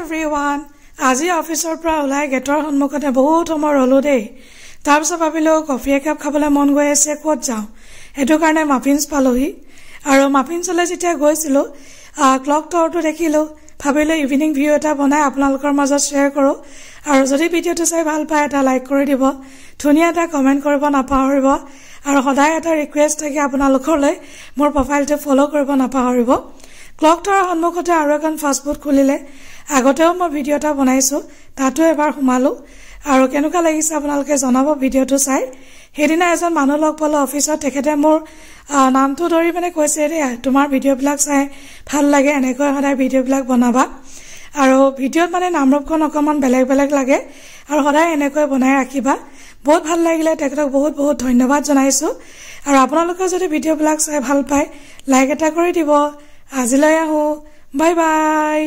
everyone আজি অফিচৰ পৰা ওলাই গেটৰ সন্মুখতে বহুত সময় ৰলো দেই তাৰপিছত ভাবিলো কফি একাপ খাবলৈ মন গৈ আছে ক'ত যাওঁ এটো কাৰণে মাফিনছ পালোহি আৰু মাফিনছলৈ যেতিয়া গৈছিলো ক্লক টাৱাৰটো দেখিলো ভাবিলো ইভিনিং ভিউ এটা বনাই আপোনালোকৰ মাজত শ্বেয়াৰ কৰো আৰু যদি ভিডিওটো চাই ভাল পায় এটা লাইক কৰি দিব ধুনীয়া এটা কমেন্ট কৰিব নাপাহৰিব আৰু সদায় এটা ৰিকুৱেষ্ট থাকে আপোনালোকলৈ মোৰ প্ৰফাইলটো ফলো কৰিব নাপাহৰিব ক্লক টাৱাৰ সন্মুখতে আৰু এখন ফাষ্ট ফুড খুলিলে আগতেও মই ভিডিও এটা বনাইছো তাতো এবাৰ সোমালো আৰু কেনেকুৱা লাগিছে আপোনালোকে জনাব ভিডিওটো চাই হেদিনা এজন মানুহ লগ পালো অফিচত তেখেতে মোৰ নামটো ধৰি মানে কৈছে ৰে তোমাৰ ভিডিওবিলাক চাই ভাল লাগে এনেকৈ সদায় ভিডিওবিলাক বনাবা আৰু ভিডিওত মানে নামৰূপখন অকমান বেলেগ বেলেগ লাগে আৰু সদায় এনেকৈ বনাই ৰাখিবা বহুত ভাল লাগিলে তেখেতক বহুত বহুত ধন্যবাদ জনাইছো আৰু আপোনালোকে যদি ভিডিওবিলাক চাই ভাল পায় লাইক এটা কৰি দিব আজিলৈ আহো বাই বাই